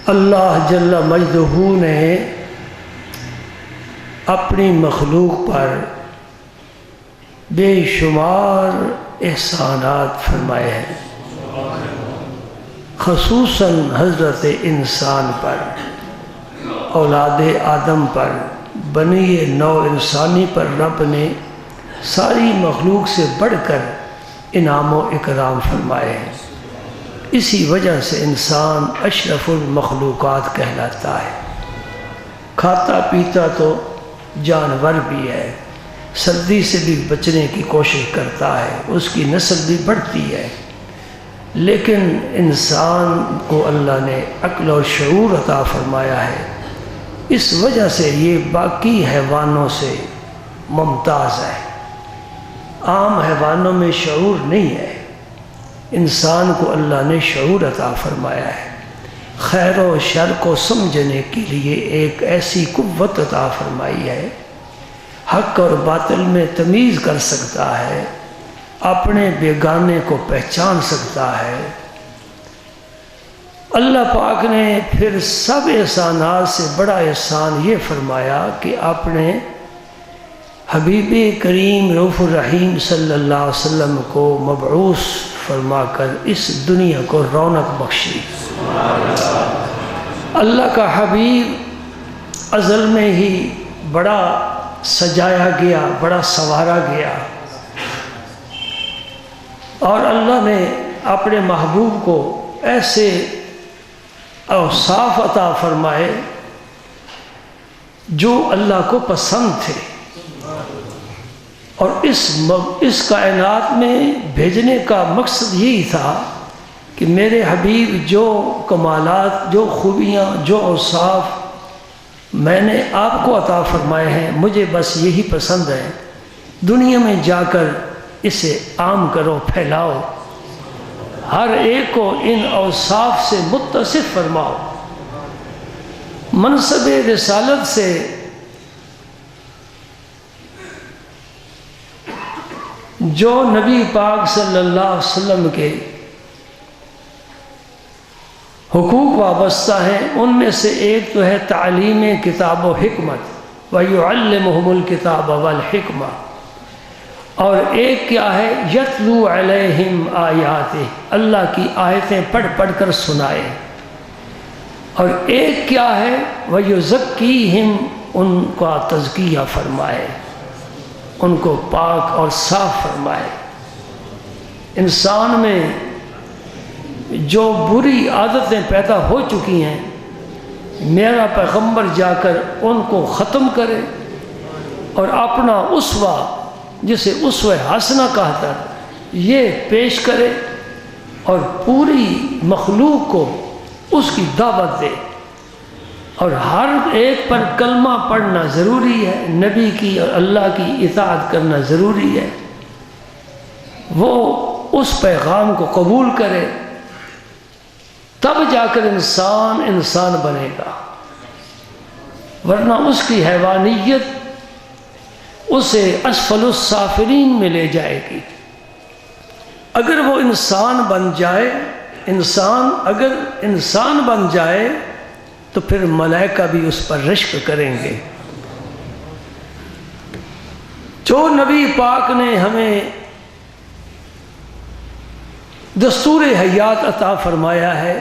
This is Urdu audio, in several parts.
اللہ جل مجدہ نے اپنی مخلوق پر بے شمار احسانات فرمائے ہیں، خصوصاً حضرت انسان پر، اولاد آدم پر، بنی نو انسانی پر رب نے ساری مخلوق سے بڑھ کر انعام و اکرام فرمائے ہیں۔ اسی وجہ سے انسان اشرف المخلوقات کہلاتا ہے۔ کھاتا پیتا تو جانور بھی ہے، سردی سے بھی بچنے کی کوشش کرتا ہے، اس کی نسل بھی بڑھتی ہے، لیکن انسان کو اللہ نے عقل اور شعور عطا فرمایا ہے، اس وجہ سے یہ باقی حیوانوں سے ممتاز ہے۔ عام حیوانوں میں شعور نہیں ہے، انسان کو اللہ نے شعور عطا فرمایا ہے، خیر و شر کو سمجھنے کے لیے ایک ایسی قوت عطا فرمائی ہے، حق اور باطل میں تمیز کر سکتا ہے، اپنے بیگانے کو پہچان سکتا ہے۔ اللہ پاک نے پھر سب احسانات سے بڑا احسان یہ فرمایا کہ آپ نے حبیب کریم رؤوف الرحیم صلی اللہ علیہ وسلم کو مبعوث فرما کر اس دنیا کو رونق بخشی۔ اللہ کا حبیب ازل میں ہی بڑا سجایا گیا، بڑا سنوارا گیا، اور اللہ نے اپنے محبوب کو ایسے اوصاف عطا فرمائے جو اللہ کو پسند تھے، اور اس کائنات میں بھیجنے کا مقصد یہی تھا کہ میرے حبیب جو کمالات، جو خوبیاں، جو اوصاف میں نے آپ کو عطا فرمائے ہیں، مجھے بس یہی پسند ہے، دنیا میں جا کر اسے عام کرو، پھیلاؤ، ہر ایک کو ان اوصاف سے متصف فرماؤ۔ منصب رسالت سے جو نبی پاک صلی اللہ علیہ وسلم کے حقوق وابستہ ہیں، ان میں سے ایک تو ہے تعلیم کتاب و حکمت، وَيُعَلِّمُهُمُ الْكِتَابَ وَالْحِکْمَةَ، اور ایک کیا ہے یتلو علیہم آیاتہ، اللہ کی آیتیں پڑھ پڑھ کر سنائے، اور ایک کیا ہے وَيُزَكِّيهِمْ، ان کا تزکیہ فرمائے، ان کو پاک اور صاف فرمائے۔ انسان میں جو بری عادتیں پیدا ہو چکی ہیں، میرا پیغمبر جا کر ان کو ختم کرے اور اپنا اسوہ، جسے اسوہ حسنہ کہتا ہے، یہ پیش کرے اور پوری مخلوق کو اس کی دعوت دے، اور ہر ایک پر کلمہ پڑھنا ضروری ہے، نبی کی اور اللہ کی اطاعت کرنا ضروری ہے، وہ اس پیغام کو قبول کرے، تب جا کر انسان بنے گا، ورنہ اس کی حیوانیت اسے اسفل السافلین میں لے جائے گی۔ اگر وہ انسان بن جائے، اگر انسان بن جائے تو پھر ملائکہ بھی اس پر رشک کریں گے۔ جو نبی پاک نے ہمیں دستور حیات عطا فرمایا ہے،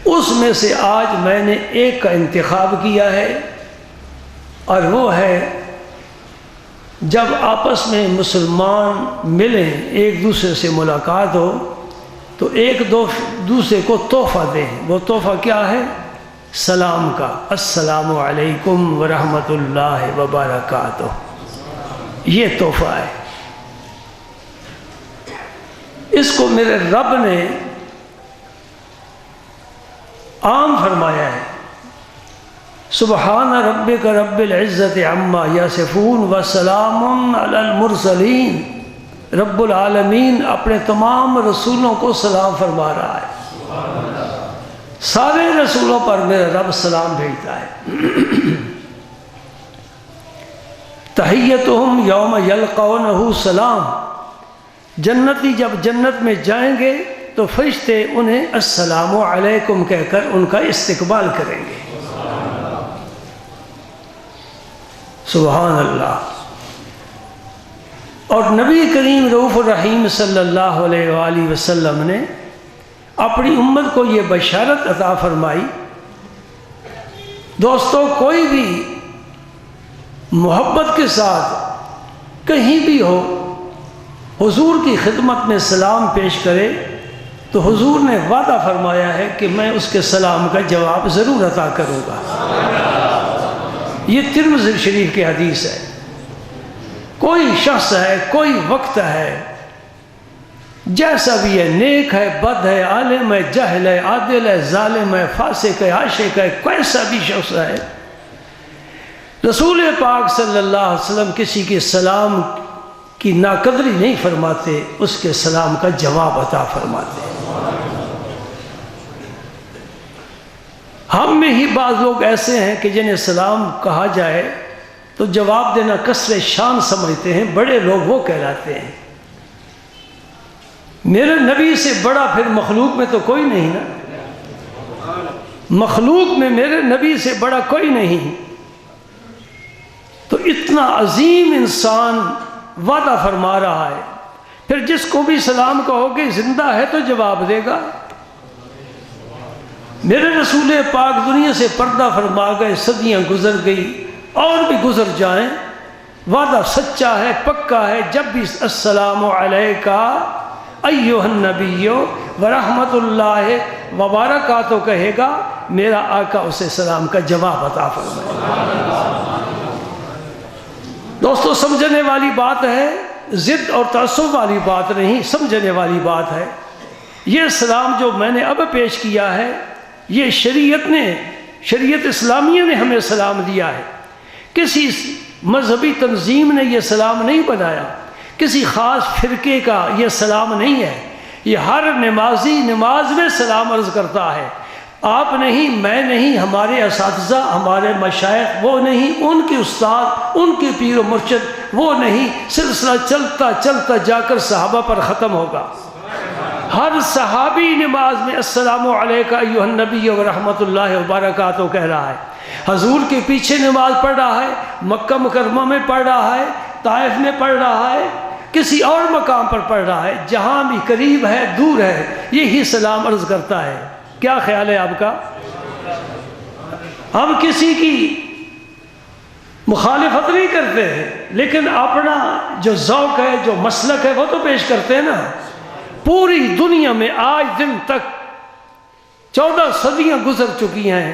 اس میں سے آج میں نے ایک کا انتخاب کیا ہے، اور وہ ہے جب آپس میں مسلمان ملیں، ایک دوسرے سے ملاقات ہو، تو ایک دوسرے کو تحفہ دیں۔ وہ تحفہ کیا ہے؟ سلام کا، السلام علیکم ورحمۃ اللہ وبرکاتہ، یہ تحفہ ہے۔ اس کو میرے رب نے عام فرمایا ہے، سبحان ربک رب العزت عما یصفون وسلام علی المرسلین۔ رب العالمین اپنے تمام رسولوں کو سلام فرما رہا ہے، سارے رسولوں پر میرا رب سلام بھیجتا ہے۔ تحیتہم یوم یلقونہ سلام، جنتی جب جنت میں جائیں گے تو فرشتے انہیں السلام علیکم کہہ کر ان کا استقبال کریں گے۔ سبحان اللہ۔ اور نبی کریم رؤوف الرحیم صلی اللہ علیہ وآلہ وسلم نے اپنی امت کو یہ بشارت عطا فرمائی، دوستو کوئی بھی محبت کے ساتھ کہیں بھی ہو حضور کی خدمت میں سلام پیش کرے تو حضور نے وعدہ فرمایا ہے کہ میں اس کے سلام کا جواب ضرور عطا کروں گا۔ یہ ترمذی شریف کی حدیث ہے۔ کوئی شخص ہے، کوئی وقت ہے، جیسا بھی ہے، نیک ہے، بد ہے، عالم ہے، جاہل ہے، عادل ہے، ظالم ہے، فاسق ہے، عاشق ہے، کوئی بھی شخص ہے، رسول پاک صلی اللہ علیہ وسلم کسی کے سلام کی ناقدری نہیں فرماتے، اس کے سلام کا جواب عطا فرماتے۔ ہم میں ہی بعض لوگ ایسے ہیں کہ جنہیں سلام کہا جائے تو جواب دینا کسر شان سمجھتے ہیں، بڑے لوگ وہ کہلاتے ہیں۔ میرے نبی سے بڑا پھر مخلوق میں تو کوئی نہیں نا، مخلوق میں میرے نبی سے بڑا کوئی نہیں۔ تو اتنا عظیم انسان وعدہ فرما رہا ہے، پھر جس کو بھی سلام کہو گے زندہ ہے تو جواب دے گا۔ میرے رسول پاک دنیا سے پردہ فرما گئے، صدیاں گزر گئی اور بھی گزر جائیں، وعدہ سچا ہے، پکا ہے، جب بھی السلام علیکہ ایھا النبی ورحمۃ اللہ وبرکاتہ کہے گا، میرا آقا اسے سلام کا جواب عطا فرمائے گا۔ دوستو سمجھنے والی بات ہے، ضد اور تعصب والی بات نہیں، سمجھنے والی بات ہے۔ یہ سلام جو میں نے اب پیش کیا ہے، یہ شریعت اسلامیہ نے ہمیں سلام دیا ہے، کسی مذہبی تنظیم نے یہ سلام نہیں بنایا، کسی خاص فرقے کا یہ سلام نہیں ہے، یہ ہر نمازی نماز میں سلام عرض کرتا ہے۔ آپ نہیں، میں نہیں، ہمارے اساتذہ، ہمارے مشائخ وہ نہیں، ان کے استاد، ان کے پیر و مرشد وہ نہیں، سلسلہ چلتا چلتا جا کر صحابہ پر ختم ہوگا۔ ہر صحابی نماز میں السلام علیکہ ایھا النبی ورحمۃ اللہ وبرکاتہ کہہ رہا ہے، حضور کے پیچھے نماز پڑھ رہا ہے، مکہ مکرمہ میں پڑھ رہا ہے، طائف میں پڑھ رہا ہے، کسی اور مقام پر پڑھ رہا ہے، جہاں بھی قریب ہے دور ہے یہی سلام عرض کرتا ہے۔ کیا خیال ہے آپ کا؟ ہم کسی کی مخالفت نہیں کرتے ہیں، لیکن اپنا جو ذوق ہے، جو مسلک ہے وہ تو پیش کرتے ہیں نا۔ پوری دنیا میں آج دن تک 14 صدیاں گزر چکی ہیں،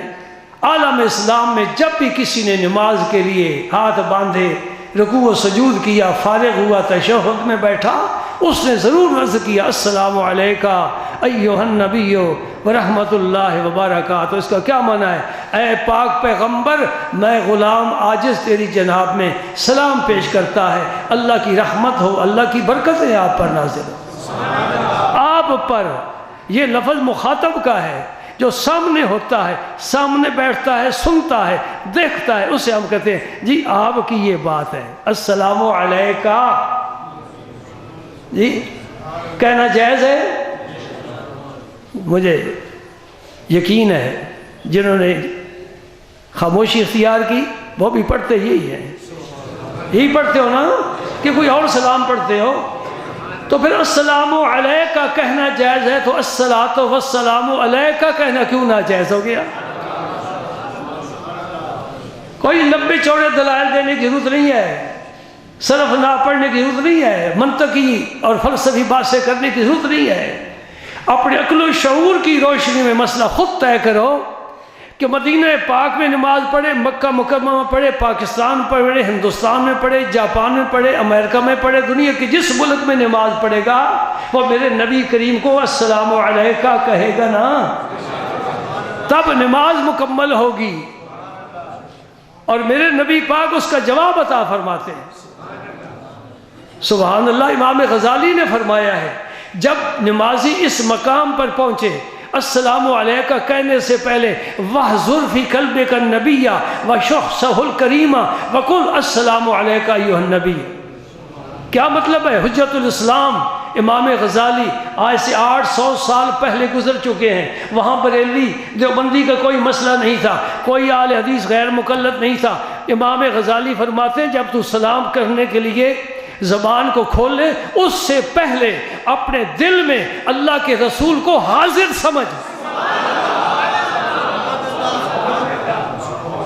عالم اسلام میں جب بھی کسی نے نماز کے لیے ہاتھ باندھے، رکوع و سجود کیا، فارغ ہوا، تشہد میں بیٹھا، اس نے ضرور عرض کیا السلام علیکہ ایھا النبی ورحمۃ اللہ وبرکاتہ۔ اس کا کیا معنی ہے؟ اے پاک پیغمبر، میں غلام عاجز تیری جناب میں سلام پیش کرتا ہے، اللہ کی رحمت ہو، اللہ کی برکتیں آپ پر نازل ہو۔ آپ پر یہ لفظ مخاطب کا ہے، جو سامنے ہوتا ہے، سامنے بیٹھتا ہے، سنتا ہے، دیکھتا ہے، اسے ہم کہتے ہیں جی آپ کی یہ بات ہے، السلام علیکہ، جی کہنا جائز ہے؟ مجھے یقین ہے جنہوں نے خاموشی اختیار کی وہ بھی پڑھتے یہی ہیں، یہی پڑھتے ہو نا کہ کوئی اور سلام پڑھتے ہو؟ تو پھر السلام علیکہ کہنا جائز ہے تو الصلاۃ والسلام علیکہ کہنا کیوں ناجائز ہو گیا؟ کوئی لمبے چوڑے دلائل دینے کی ضرورت نہیں ہے، صرف نہ پڑھنے کی ضرورت نہیں ہے، منطقی اور فلسفی باتیں کرنے کی ضرورت نہیں ہے۔ اپنے عقل و شعور کی روشنی میں مسئلہ خود طے کرو کہ مدینہ پاک میں نماز پڑھے، مکہ مکرمہ میں پڑھے، پاکستان پڑھے، ہندوستان میں پڑھے، جاپان میں پڑھے، امریکہ میں پڑھے، دنیا کے جس ملک میں نماز پڑھے گا وہ میرے نبی کریم کو السلام علیکہ کہے گا نا، تب نماز مکمل ہوگی اور میرے نبی پاک اس کا جواب عطا فرماتے ہیں۔ سبحان اللہ۔ امام غزالی نے فرمایا ہے جب نمازی اس مقام پر پہنچے السلام علیکہ کہنے سے پہلے وَاحْذُرْ فِي قَلْبِكَ النَّبِيَّ وَشُخْصَهُ الْكَرِيمَ وَقُلْ السلام علیکہ ایھا النبی۔ کیا مطلب ہے؟ حجت الاسلام امام غزالی آج سے 800 سال پہلے گزر چکے ہیں، وہاں بریلوی دیوبندی کا کوئی مسئلہ نہیں تھا، کوئی اہل حدیث غیر مقلد نہیں تھا۔ امام غزالی فرماتے ہیں جب تو سلام کرنے کے لیے زبان کو کھول لے، اس سے پہلے اپنے دل میں اللہ کے رسول کو حاضر سمجھ۔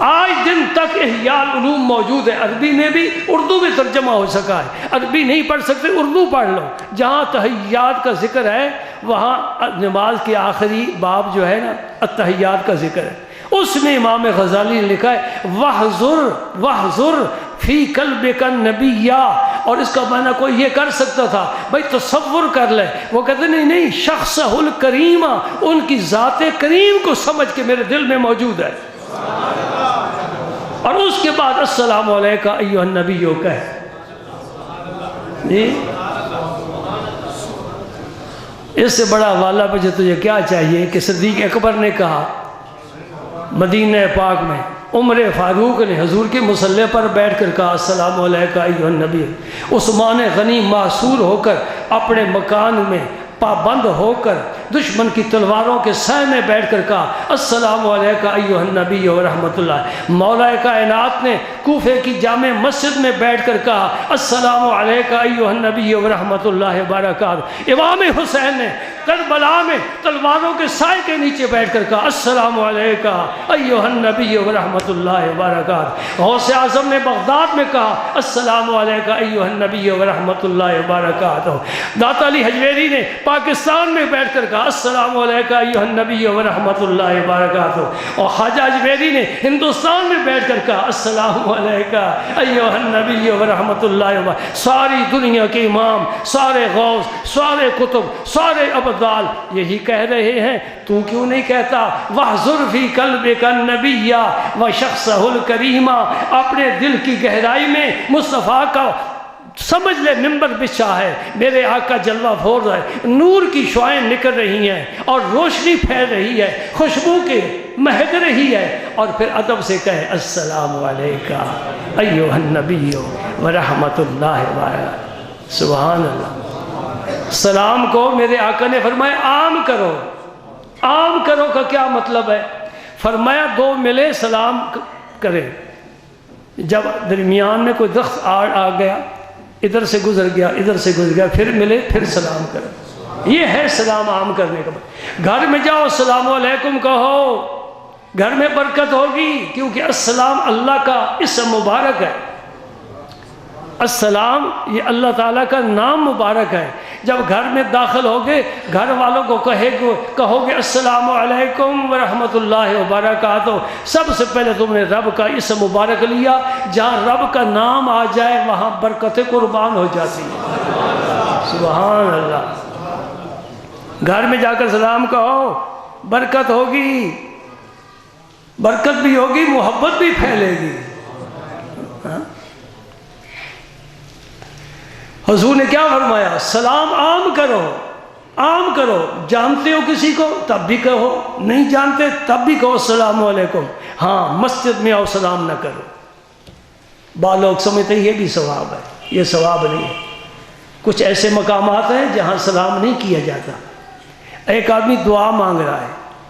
آج دن تک احیاء العلوم موجود ہے، عربی میں بھی، اردو میں ترجمہ ہو سکا ہے۔ عربی نہیں پڑھ سکتے اردو پڑھ لو، جہاں تحیات کا ذکر ہے وہاں نماز کے آخری باب جو ہے نا التحیات کا ذکر ہے، اس میں امام غزالی نے لکھا ہے وَحْزُرْ فِي قَلْبِكَ النَّبِيَّ، اور اس کا معنی کوئی یہ کر سکتا تھا بھائی تصور کر لے، وہ کہتے نہیں شخصہ الکریم، ان کی ذات کریم کو سمجھ کے میرے دل میں موجود ہے۔ اور اس کے بعد السلام علیکہ ایھا النبی کہے جی، اس سے بڑا حوالہ مجھے تجھے کیا چاہیے کہ صدیق اکبر نے کہا مدینہ پاک میں، عمر فاروق نے حضور کے مصلی پر بیٹھ کر کہا السلام علیکہ ایھا النبی، عثمان غنی معصور ہو کر اپنے مکان میں پابند ہو کر دشمن کی تلواروں کے سائے میں بیٹھ کر کہا السلام علیکہ ایھا النبی ورحمۃ اللہ۔ مولا کائنات نے کوفے کی جامع مسجد میں بیٹھ کر کہا السلام علیکہ ایھا النبی ورحمۃ اللہ وبرکاتہ۔ امام حسین نے کربلا میں تلواروں کے سائے کے نیچے بیٹھ کر کہا السلام علیکہ ایھا النبی ورحمۃ اللہ وبرکاتہ۔ غوث اعظم نے بغداد میں کہا السلام علیکہ ایھا النبی ورحمۃ اللہ وبرکاتہ۔ داتا علی حجویری نے پاکستان میں بیٹھ کر کہا السلام علیکہ ایھا النبی ورحمۃ اللہ وبرکاتہ، اور خواجہ اجمیری نے ہندوستان میں بیٹھ کر کہا السلام علیکہ ایھا النبی ورحمۃ اللہ وبرکاتہ۔ ساری دنیا کے امام، سارے غوث، سارے قطب، سارے ابدال یہی کہہ رہے ہیں، تو کیوں نہیں کہتا وَحْزُرْ فِي قَلْبِكَ النَّبِيَّ وَشَخْصَهُ الْكَرِيمَ؟ اپنے دل کی گہرائی میں مصطفیٰ کا سمجھ لے، ممبر بچھا ہے، میرے آقا جلوہ پھور رہا ہے، نور کی شعائیں نکل رہی ہیں اور روشنی پھیل رہی ہے، خوشبو کے مہک رہی ہے، اور پھر ادب سے کہے السلام علیکہ ایھا النبی ورحمۃ اللہ وبرکاتہ۔ سبحان اللہ۔ سلام کو میرے آقا نے فرمایا عام کرو۔ عام کرو کا کیا مطلب ہے؟ فرمایا دو ملے سلام کرے، جب درمیان میں کوئی درخت آ گیا، ادھر سے گزر گیا، ادھر سے گزر گیا، پھر ملے، پھر سلام کرو، یہ ہے سلام عام کرنے کا۔ گھر میں جاؤ السلام علیکم کہو، گھر میں برکت ہوگی، کیونکہ السلام اللہ کا اسم مبارک ہے۔ السلام یہ اللہ تعالیٰ کا نام مبارک ہے۔ جب گھر میں داخل ہوگے، گھر والوں کو کہو گے السلام علیکم ورحمۃ اللہ وبرکاتہ، سب سے پہلے تم نے رب کا اسم مبارک لیا، جہاں رب کا نام آ جائے وہاں برکتیں قربان ہو جاتی ہیں۔ سبحان اللہ۔ گھر میں جا کر سلام کہو، برکت ہوگی، برکت بھی ہوگی، محبت بھی پھیلے گی۔ حضور نے کیا فرمایا؟ سلام عام کرو، عام کرو، جانتے ہو کسی کو تب بھی کہو، نہیں جانتے تب بھی کہو السلام علیکم۔ ہاں مسجد میں آؤ سلام نہ کرو، بعض لوگ سمجھتے ہیں یہ بھی ثواب ہے، یہ ثواب نہیں ہے۔ کچھ ایسے مقامات ہیں جہاں سلام نہیں کیا جاتا۔ ایک آدمی دعا مانگ رہا ہے،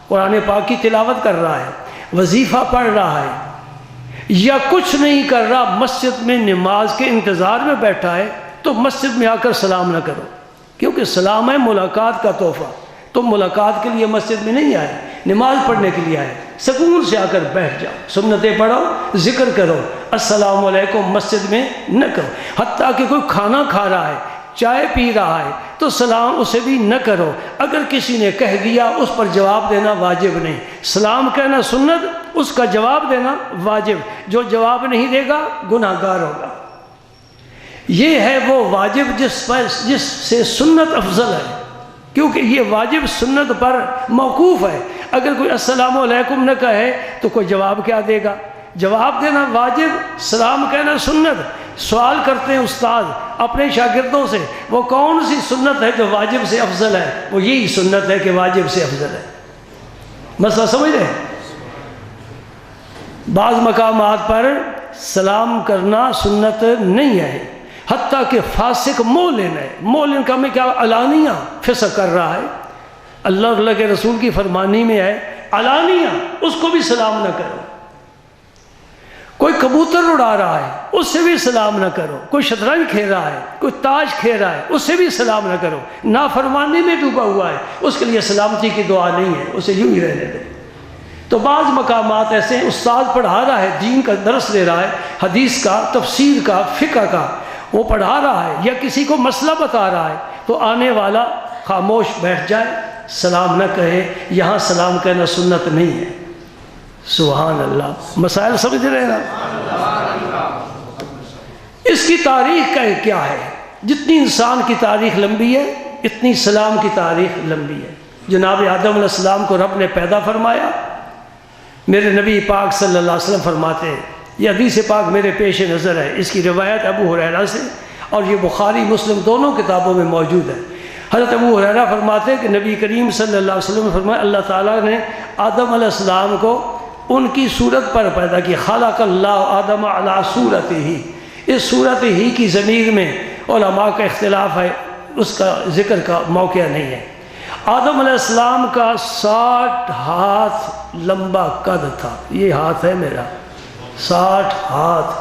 قرآن پاک کی تلاوت کر رہا ہے، وظیفہ پڑھ رہا ہے، یا کچھ نہیں کر رہا، مسجد میں نماز کے انتظار میں بیٹھا ہے، تو مسجد میں آ کر سلام نہ کرو، کیونکہ سلام ہے ملاقات کا تحفہ۔ تم ملاقات کے لیے مسجد میں نہیں آئے، نماز پڑھنے کے لیے آئے، سکون سے آ کر بیٹھ جاؤ، سنتیں پڑھو، ذکر کرو، السلام علیکم مسجد میں نہ کرو۔ حتیٰ کہ کوئی کھانا کھا رہا ہے، چائے پی رہا ہے، تو سلام اسے بھی نہ کرو۔ اگر کسی نے کہہ دیا اس پر جواب دینا واجب نہیں، سلام کہنا سنت، اس کا جواب دینا واجب۔ جو جواب نہیں دے گا گناہ گار ہوگا۔ یہ ہے وہ واجب جس سے سنت افضل ہے، کیونکہ یہ واجب سنت پر موقوف ہے۔ اگر کوئی السلام علیکم نہ کہے تو کوئی جواب کیا دے گا؟ جواب دینا واجب، سلام کہنا سنت۔ سوال کرتے ہیں استاد اپنے شاگردوں سے، وہ کون سی سنت ہے جو واجب سے افضل ہے؟ وہ یہی سنت ہے کہ واجب سے افضل ہے۔ مسئلہ سمجھ رہے ہیں؟ بعض مقامات پر سلام کرنا سنت نہیں ہے، حتیٰ کہ فاسق مولن ہے، مولن کا میں کیا علانیہ فسق کر رہا ہے، اللہ کے رسول کی فرمانی میں ہے علانیہ اس کو بھی سلام نہ کرو، کوئی کبوتر اڑا رہا ہے اس سے بھی سلام نہ کرو، کوئی شطرنج کھیل رہا ہے، کوئی تاش کھیل رہا ہے اس سے بھی سلام نہ کرو، نافرمانی میں ڈوبا ہوا ہے اس کے لیے سلامتی کی دعا نہیں ہے، اسے یوں ہی رہنے دو۔ تو بعض مقامات ایسے ہیں استاد پڑھا رہا ہے، دین کا درس دے رہا ہے، حدیث کا، تفسیر کا، فقہ کا وہ پڑھا رہا ہے یا کسی کو مسئلہ بتا رہا ہے، تو آنے والا خاموش بیٹھ جائے، سلام نہ کہے، یہاں سلام کہنا سنت نہیں ہے۔ سبحان اللہ، مسائل سمجھ رہے ہیں نا؟ اس کی تاریخ کا کیا ہے؟ جتنی انسان کی تاریخ لمبی ہے اتنی سلام کی تاریخ لمبی ہے۔ جناب آدم علیہ السلام کو رب نے پیدا فرمایا، میرے نبی پاک صلی اللہ علیہ وسلم فرماتے ہیں، یہ حدیث پاک میرے پیش نظر ہے، اس کی روایت ابو ہریرہ سے، اور یہ بخاری مسلم دونوں کتابوں میں موجود ہے۔ حضرت ابو ہریرہ فرماتے ہیں کہ نبی کریم صلی اللہ علیہ وسلم نے فرمایا اللہ تعالیٰ نے آدم علیہ السلام کو ان کی صورت پر پیدا کی، خلق اللہ آدم علی صورت ہی، اس صورت ہی کی ضمیر میں علماء کا اختلاف ہے، اس کا ذکر کا موقع نہیں ہے۔ آدم علیہ السلام کا 60 ہاتھ لمبا قد تھا، یہ ہاتھ ہے میرا، 60 ہاتھ،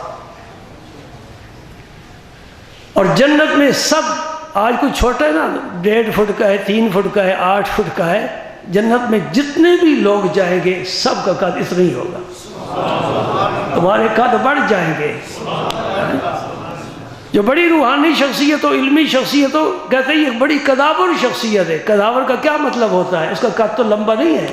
اور جنت میں سب، آج کوئی چھوٹا ہے نا 1.5 فٹ کا ہے، 3 فٹ کا ہے، 8 فٹ کا ہے، جنت میں جتنے بھی لوگ جائیں گے سب کا قد اتنا ہی ہوگا، تمہارے قد بڑھ جائیں گے۔ جو بڑی روحانی شخصیت ہو، علمی شخصیت ہو، کہتے ہیں یہ بڑی قداور شخصیت ہے۔ قداور کا کیا مطلب ہوتا ہے؟ اس کا قد تو لمبا نہیں ہے۔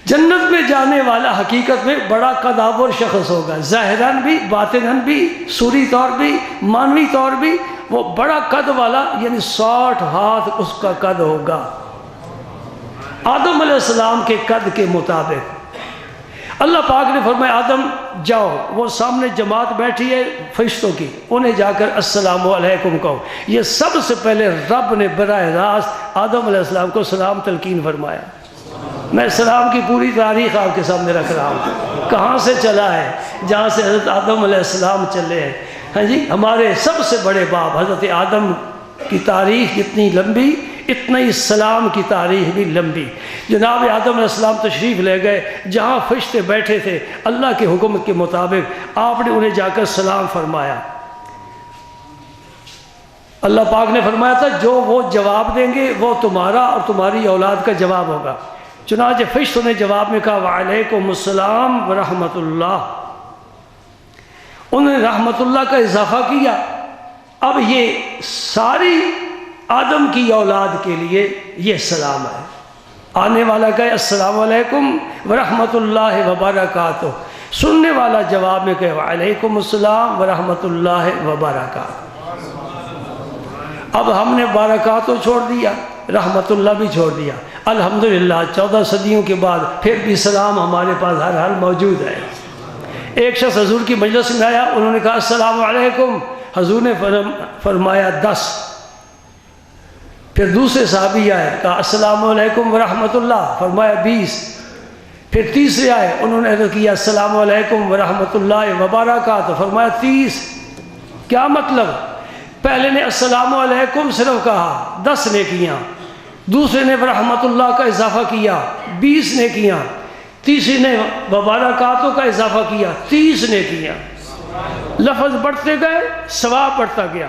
جنت میں جانے والا حقیقت میں بڑا قداور شخص ہوگا، ظاہراً بھی، باطناً بھی، سوری طور بھی، معنوی طور بھی، وہ بڑا قد والا، یعنی 60 ہاتھ اس کا قد ہوگا آدم علیہ السلام کے قد کے مطابق۔ اللہ پاک نے فرمایا آدم جاؤ، وہ سامنے جماعت بیٹھی ہے فرشتوں کی، انہیں جا کر السلام علیکم کہو۔ یہ سب سے پہلے رب نے براہ راست آدم علیہ السلام کو سلام تلقین فرمایا۔ میں سلام کی پوری تاریخ آپ کے سامنے رکھ رہا ہوں، کہاں سے چلا ہے، جہاں سے حضرت آدم علیہ السلام چلے ہیں۔ ہاں جی، ہمارے سب سے بڑے باپ حضرت آدم کی تاریخ جتنی لمبی اتنا ہی سلام کی تاریخ بھی لمبی۔ جناب آدم علیہ السلام تشریف لے گئے، جہاں فرشتے بیٹھے تھے اللہ کے حکم کے مطابق آپ نے انہیں جا کر سلام فرمایا۔ اللہ پاک نے فرمایا تھا جو وہ جواب دیں گے وہ تمہارا اور تمہاری اولاد کا جواب ہوگا۔ چنانچہ فرشتوں نے جواب میں کہا وعلیکم السلام ورحمۃ اللہ، انہوں نے رحمت اللہ کا اضافہ کیا۔ اب یہ ساری آدم کی اولاد کے لیے یہ سلام ہے، آنے والا کہے السلام علیکم ورحمۃ اللہ وبرکاتہ، سننے والا جواب میں کہے وعلیکم السلام ورحمۃ اللہ وبرکاتہ۔ اب ہم نے برکاتہ چھوڑ دیا، رحمت اللہ بھی چھوڑ دیا، الحمدللہ 14 صدیوں کے بعد پھر بھی سلام ہمارے پاس ہر حال موجود ہے۔ ایک شخص حضور کی مجلس میں آیا، انہوں نے کہا السلام علیکم، حضور نے فرمایا 10۔ پھر دوسرے صحابی آئے، کہا السلام علیکم ورحمۃ اللہ، فرمایا 20۔ پھر تیسرے آئے، انہوں نے عرض کیا السلام علیکم ورحمۃ اللہ وبرکاتہ، فرمایا 30۔ کیا مطلب؟ پہلے نے السلام علیکم صرف کہا 10 نیکیاں، دوسرے نے ورحمۃ اللہ کا اضافہ کیا 20 نیکیاں، تیسری نے وبرکاتہ کا اضافہ کیا 30 نیکیاں۔ لفظ بڑھتے گئے، ثواب بڑھتا گیا۔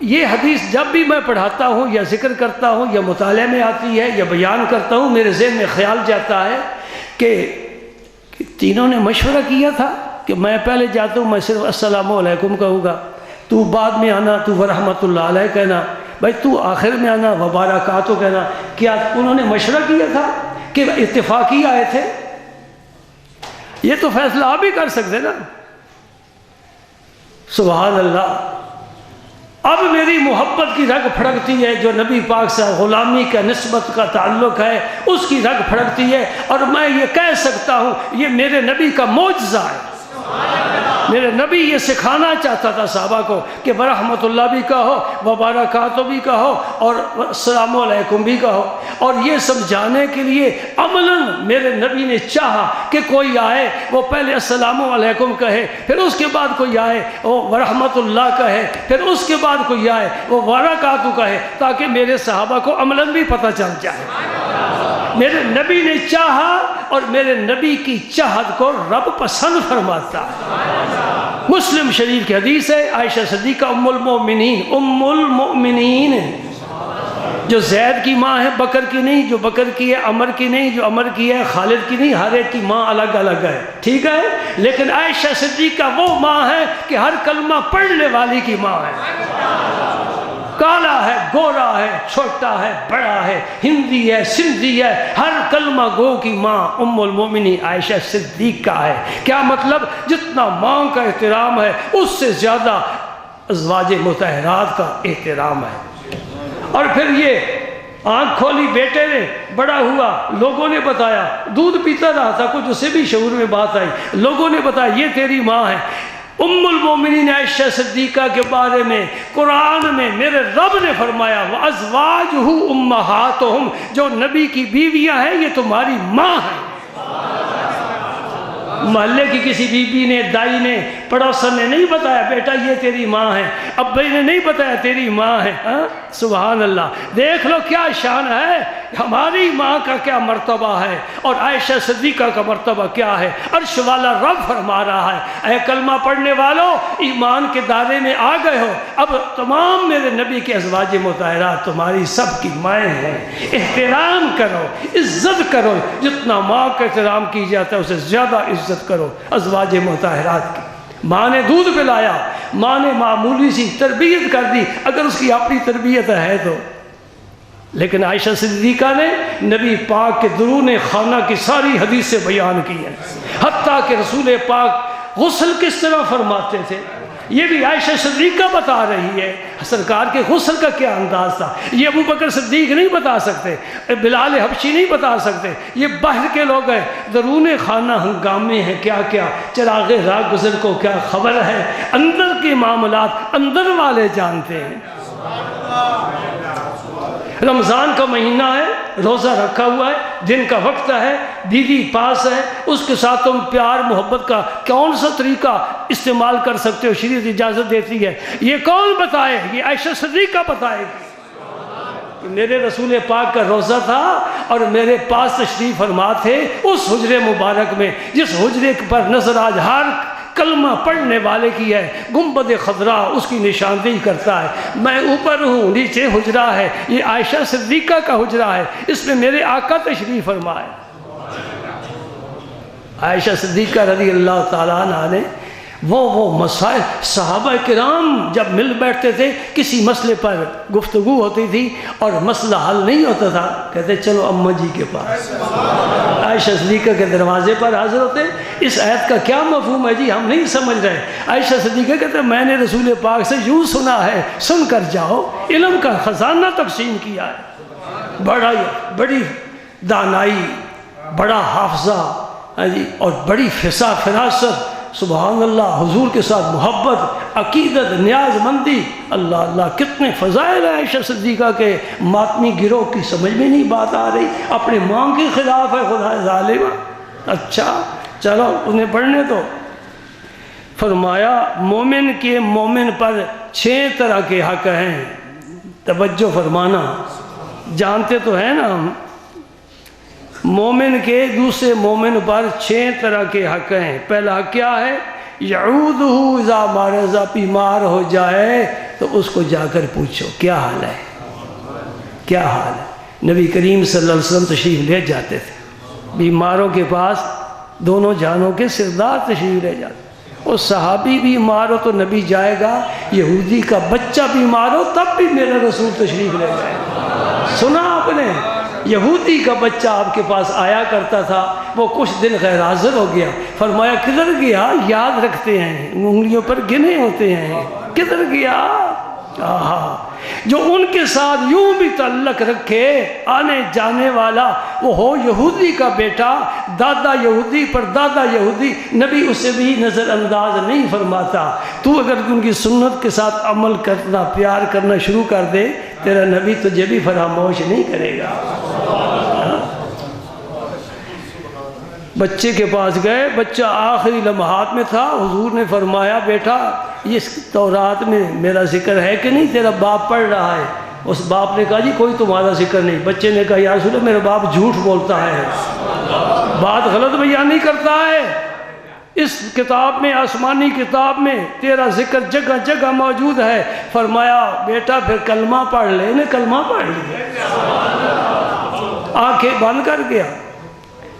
یہ حدیث جب بھی میں پڑھاتا ہوں یا ذکر کرتا ہوں یا مطالعے میں آتی ہے یا بیان کرتا ہوں، میرے ذہن میں خیال جاتا ہے کہ تینوں نے مشورہ کیا تھا کہ میں پہلے جاتا ہوں میں صرف السلام علیکم کہوں گا، تو بعد میں آنا تو ورحمۃ اللہ علیہ کہنا، بھائی تو آخر میں آنا وبرکاتہ کہنا۔ کیا انہوں نے مشورہ کیا تھا کہ اتفاقی آئے تھے؟ یہ تو فیصلہ آپ بھی کر سکتے نا۔ سبحان اللہ۔ اب میری محبت کی رگ پھڑکتی ہے، جو نبی پاک سے غلامی کا نسبت کا تعلق ہے اس کی رگ پھڑکتی ہے، اور میں یہ کہہ سکتا ہوں یہ میرے نبی کا معجزہ ہے۔ میرے نبی یہ سکھانا چاہتا تھا صحابہ کو کہ برحمت اللہ بھی کہو، وبرکاتہ بھی کہو، اور السلام علیکم بھی کہو، اور یہ سمجھانے کے لیے عملاً میرے نبی نے چاہا کہ کوئی آئے وہ پہلے السلام علیکم کہے، پھر اس کے بعد کوئی آئے وہ ورحمت اللہ کہے، پھر اس کے بعد کوئی آئے وہ وبرکاتہ کہے، تاکہ میرے صحابہ کو عملاً بھی پتہ چل جائے۔ میرے نبی نے چاہا، اور میرے نبی کی چاہت کو رب پسند فرماتا ہے۔ مسلم شریف کی حدیث ہے، عائشہ صدیقہ ام المؤمنین جو زید کی ماں ہے، بکر کی نہیں، جو بکر کی ہے عمر کی نہیں، جو عمر کی ہے خالد کی نہیں، ہر ایک کی ماں الگ الگ ہے، ٹھیک ہے، لیکن عائشہ صدیقہ وہ ماں ہے کہ ہر کلمہ پڑھنے والی کی ماں ہے۔ کالا ہے، گورا ہے، چھوٹا ہے، بڑا ہے، ہندی ہے، سندھی ہے، ہر کلمہ گو کی ماں ام المومنین عائشہ صدیقہ ہے۔ کیا مطلب؟ جتنا ماں کا احترام ہے اس سے زیادہ ازواج مطہرات کا احترام ہے۔ اور پھر یہ آنکھ کھولی بیٹے نے، بڑا ہوا، لوگوں نے بتایا، دودھ پیتا رہا تھا، کچھ اسے بھی شعور میں بات آئی، لوگوں نے بتایا یہ تیری ماں ہے۔ ام المومنین عائشہ صدیقہ کے بارے میں قرآن میں میرے رب نے فرمایا وَأَزْوَاجُهُ أُمَّهَاتُهُمْ، جو نبی کی بیویاں ہیں یہ تمہاری ماں ہیں۔ محلے کی کسی بی بی نے، دائی نے، پڑوسن نے نہیں بتایا بیٹا یہ تیری ماں ہے، ابے نے نہیں بتایا تیری ماں ہے۔ سبحان اللہ، دیکھ لو کیا شان ہے، ہماری ماں کا کیا مرتبہ ہے اور عائشہ صدیقہ کا مرتبہ کیا ہے۔ عرش والا رب فرما رہا ہے اے کلمہ پڑھنے والوں، ایمان کے دائرے میں آ گئے ہو، اب تمام میرے نبی کے ازواج مطہرات تمہاری سب کی مائیں ہیں، احترام کرو، عزت کرو، جتنا ماں کا احترام کی جاتا ہے اسے زیادہ عزت کرو ازواج مطہرات کی۔ ماں نے دودھ پلایا، ماں نے معمولی سی تربیت کر دی اگر اس کی اپنی تربیت ہے تو، لیکن عائشہ صدیقہ نے نبی پاک کے درون خانہ کی ساری حدیثیں بیان کی ہیں، حتیٰ کہ رسول پاک غسل کس طرح فرماتے تھے یہ بھی عائشہ صدیقہ بتا رہی ہے، سرکار کے غسل کا کیا انداز تھا، یہ ابو بکر صدیق نہیں بتا سکتے، بلال حبشی نہیں بتا سکتے، یہ باہر کے لوگ ہیں، درون خانہ ہنگامے ہیں، کیا کیا چراغ راہ گزر کو کیا خبر ہے، اندر کے معاملات اندر والے جانتے ہیں۔ رمضان کا مہینہ ہے، روزہ رکھا ہوا ہے، دن کا وقت ہے، بیوی پاس ہے، اس کے ساتھ تم پیار محبت کا کون سا طریقہ استعمال کر سکتے ہو، شریعت اجازت دیتی ہے، یہ کون بتائے؟ یہ عائشہ صدیقہ بتائے گی کہ میرے رسول پاک کا روزہ تھا اور میرے پاس تشریف فرما تھے اس حجرے مبارک میں جس حجرے پر نظر آج ہر کلمہ پڑھنے والے کی ہے، گنبد خضرا اس کی نشاندہی کرتا ہے، میں اوپر ہوں نیچے حجرہ ہے، یہ عائشہ صدیقہ کا حجرہ ہے، اس میں میرے آقا تشریف فرمائے۔ عائشہ صدیقہ رضی اللہ تعالیٰ عنہ نے وہ مسائل، صحابہ کرام جب مل بیٹھتے تھے کسی مسئلے پر گفتگو ہوتی تھی اور مسئلہ حل نہیں ہوتا تھا، کہتے چلو اماں جی کے پاس، عائشہ صدیقہ کے دروازے پر حاضر ہوتے، اس آیت کا کیا مفہوم ہے جی ہم نہیں سمجھ رہے، عائشہ صدیقہ کہتے میں نے رسول پاک سے یوں سنا ہے، سن کر جاؤ، علم کا خزانہ تقسیم کیا ہے، بڑی دانائی، بڑا حافظہ اور بڑی فراست، سبحان اللہ، حضور کے ساتھ محبت، عقیدت، نیاز مندی، اللہ اللہ کتنے فضائل ہیں عائشہ صدیقہ کے، ماتمی گروہ کی سمجھ میں نہیں بات آ رہی، اپنے ماں کے خلاف ہے خدا ظالمہ، اچھا چلو انہیں پڑھنے دو۔ فرمایا مومن کے مومن پر 6 طرح کے حق ہیں، توجہ فرمانا، جانتے تو ہیں نا ہم، مومن کے دوسرے مومن پر 6 طرح کے حق ہیں۔ پہلا حق کیا ہے؟ یعودہ اذا مرض، بیمار ہو جائے تو اس کو جا کر پوچھو کیا حال ہے، کیا حال ہے۔ نبی کریم صلی اللہ علیہ وسلم تشریف لے جاتے تھے بیماروں کے پاس، دونوں جہانوں کے سردار تشریف لے جاتے، اور صحابی بیمار ہو تو نبی جائے گا، یہودی کا بچہ بیمار ہو تب بھی میرا رسول تشریف لے جائے گا۔ سنا آپ نے؟ یہودی کا بچہ آپ کے پاس آیا کرتا تھا، وہ کچھ دن غیر حاضر ہو گیا، فرمایا کدھر گیا؟ یاد رکھتے ہیں، انگلیوں پر گنے ہوتے ہیں، کدھر گیا؟ جو ان کے ساتھ یوں بھی تعلق رکھے آنے جانے والا، وہ ہو یہودی کا بیٹا، دادا یہودی پر دادا یہودی، نبی اسے بھی نظر انداز نہیں فرماتا۔ تو اگر ان کی سنت کے ساتھ عمل کرنا، پیار کرنا شروع کر دے، تیرا نبی تجھے بھی فراموش نہیں کرے گا۔ بچے کے پاس گئے، بچہ آخری لمحات میں تھا، حضور نے فرمایا بیٹا اس تورات میں میرا ذکر ہے کہ نہیں؟ تیرا باپ پڑھ رہا ہے۔ اس باپ نے کہا جی کوئی تمہارا ذکر نہیں۔ بچے نے کہا یا رسول اللہ میرا باپ جھوٹ بولتا ہے، بات غلط بیان نہیں کرتا ہے، اس کتاب میں، آسمانی کتاب میں تیرا ذکر جگہ جگہ موجود ہے۔ فرمایا بیٹا پھر کلمہ پڑھ لے۔ انہیں کلمہ پڑھ لیا، آنکھیں بند کر گیا۔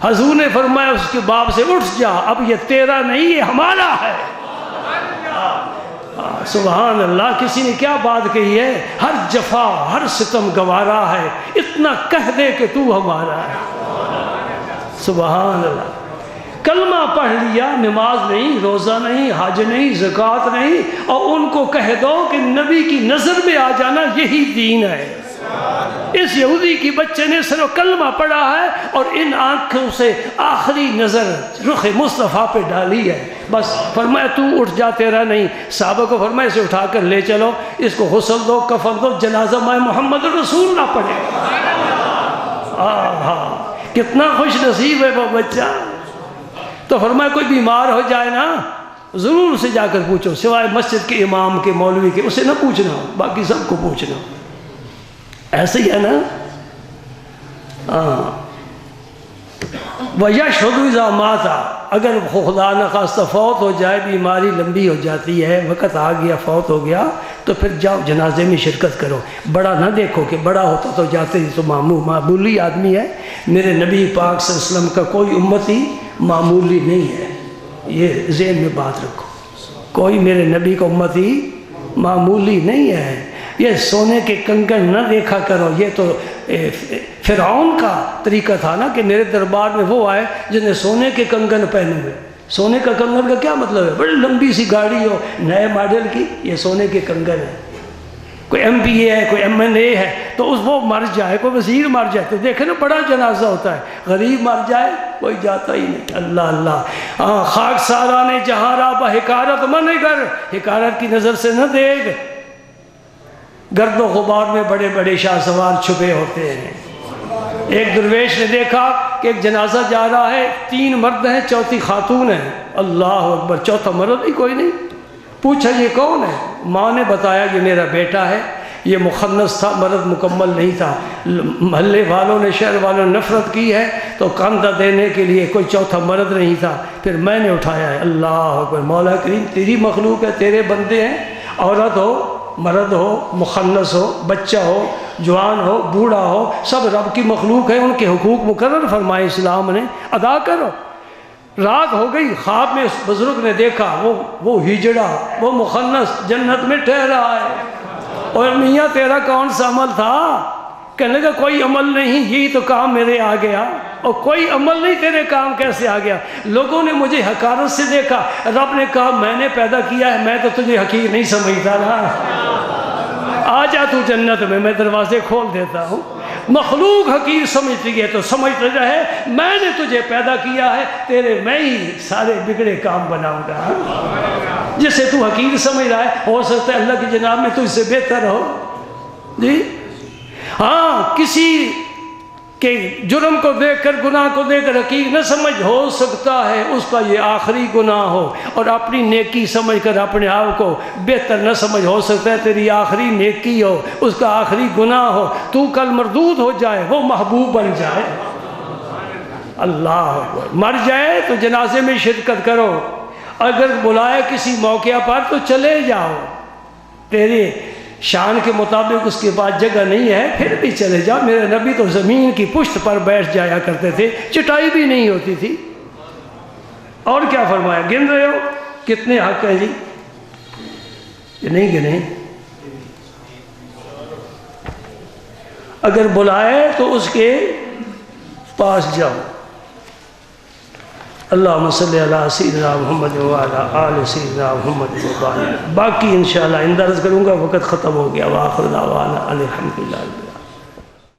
حضور نے فرمایا اس کے باپ سے اٹھ جا، اب یہ تیرا نہیں یہ ہمارا ہے۔ سبحان اللہ، کسی نے کیا بات کہی ہے؟ ہر جفا ہر ستم گوارا ہے، اتنا کہہ دے کہ تو ہمارا ہے۔ سبحان اللہ، کلمہ پڑھ لیا، نماز نہیں، روزہ نہیں، حج نہیں، زکوٰۃ نہیں، اور ان کو کہہ دو کہ نبی کی نظر میں آ جانا یہی دین ہے۔ اس یہودی کی بچے نے صرف کلمہ پڑھا ہے اور ان آنکھوں سے آخری نظر رخ مصطفیٰ پہ ڈالی ہے، بس فرمایا تو اٹھ جا، تیرا نہیں۔ صحابہ کو فرمایا اسے اٹھا کر لے چلو، اس کو غسل دو، کفن دو، جنازہ مائے محمد رسول نہ پڑھے۔ کتنا خوش نصیب ہے وہ بچہ۔ تو فرمایا کوئی بیمار ہو جائے نا ضرور اسے جا کر پوچھو، سوائے مسجد کے امام کے، مولوی کے، اسے نہ پوچھنا، باقی سب کو پوچھنا۔ ایسے ہی ہے نا۔ وَيَشْهَدُ إِذَا مَاتَ، اگر خدا نخواستہ فوت ہو جائے، بیماری لمبی ہو جاتی ہے، وقت آ گیا، فوت ہو گیا، تو پھر جاؤ جنازے میں شرکت کرو۔ بڑا نہ دیکھو کہ بڑا ہوتا تو جاتے ہی، تو معمولی آدمی ہے۔ میرے نبی پاک صلی اللہ علیہ وسلم کا کوئی امتی معمولی نہیں ہے، یہ ذہن میں بات رکھو۔ کوئی میرے نبی کا امتی معمولی نہیں ہے۔ یہ سونے کے کنگن نہ دیکھا کرو، یہ تو فرعون کا طریقہ تھا نا کہ میرے دربار میں وہ آئے جس نے سونے کے کنگن پہنے ہوئے۔ سونے کا کنگن کا کیا مطلب ہے؟ بڑی لمبی سی گاڑی ہو نئے ماڈل کی، یہ سونے کے کنگن ہے۔ کوئی ایم پی اے ہے، کوئی ایم این اے ہے، تو وہ مر جائے، کوئی وزیر مر جائے تو دیکھیں نا بڑا جنازہ ہوتا ہے۔ غریب مر جائے کوئی جاتا ہی نہیں۔ اللہ اللہ، خاک ساران جہاں را بحکارت من گر، حکارت کی نظر سے نہ دیکھ۔ گرد و غبار میں بڑے بڑے شاہ سوار چھپے ہوتے ہیں۔ ایک درویش نے دیکھا کہ ایک جنازہ جا رہا ہے، 3 مرد ہیں، چوتھی خاتون ہے۔ اللہ اکبر، چوتھا مرد ہی کوئی نہیں۔ پوچھا یہ کون ہے؟ ماں نے بتایا یہ میرا بیٹا ہے۔ یہ مخنث تھا، مرد مکمل نہیں تھا۔ محلے والوں نے، شہر والوں نے نفرت کی ہے تو کاندھا دینے کے لیے کوئی چوتھا مرد نہیں تھا، پھر میں نے اٹھایا ہے۔ اللہ اکبر، مولا کریم تیری مخلوق ہے، تیرے بندے ہیں، عورت ہو، مرد ہو، مخنث ہو، بچہ ہو، جوان ہو، بوڑھا ہو، سب رب کی مخلوق ہے، ان کے حقوق مقرر فرمائے اسلام نے، ادا کرو۔ رات ہو گئی، خواب میں اس بزرگ نے دیکھا وہ ہجڑا، وہ مخنث جنت میں ٹھہرا ہے۔ اور میاں تیرا کون سا عمل تھا؟ کہنے لگا کوئی عمل نہیں، یہی تو کام میرے آ گیا۔ اور کوئی عمل نہیں، تیرے کام کیسے آ گیا؟ لوگوں نے مجھے حقارت سے دیکھا، رب نے کہا میں نے پیدا کیا ہے، میں تو تجھے حقیر نہیں سمجھتا نا، آ جا تو جنت میں دروازے کھول دیتا ہوں۔ مخلوق حقیر سمجھتی ہے تو سمجھتے رہے، میں نے تجھے پیدا کیا ہے، تیرے میں ہی سارے بگڑے کام بناؤں گا۔ جسے تو حقیر سمجھ رہا ہے، ہو سکتا ہے اللہ کی جناب میں تجھ سے بہتر ہو۔ جی ہاں، کسی کہ جرم کو دیکھ کر، گناہ کو دیکھ کر حقیر نہ سمجھ، ہو سکتا ہے اس کا یہ آخری گناہ ہو، اور اپنی نیکی سمجھ کر اپنے آپ کو بہتر نہ سمجھ، ہو سکتا ہے تیری آخری نیکی ہو، اس کا آخری گناہ ہو، تو کل مردود ہو جائے، وہ محبوب بن جائے۔ اللہ اکبر، مر جائے تو جنازے میں شرکت کرو، اگر بلائے کسی موقع پر تو چلے جاؤ، تیرے شان کے مطابق اس کے بعد جگہ نہیں ہے پھر بھی چلے جاؤ۔ میرے نبی تو زمین کی پشت پر بیٹھ جایا کرتے تھے، چٹائی بھی نہیں ہوتی تھی۔ اور کیا فرمایا؟ گن رہے ہو کتنے حق ہیں جی؟ یہ نہیں گنے؟ اگر بلائے تو اس کے پاس جاؤ، اللہم صلی علی سیدنا محمد وعلی آل سیدنا محمد وبارک۔ باقی انشاءاللہ اندرز کروں گا، وقت ختم ہو گیا۔ وآخر دعوانا الحمدللہ۔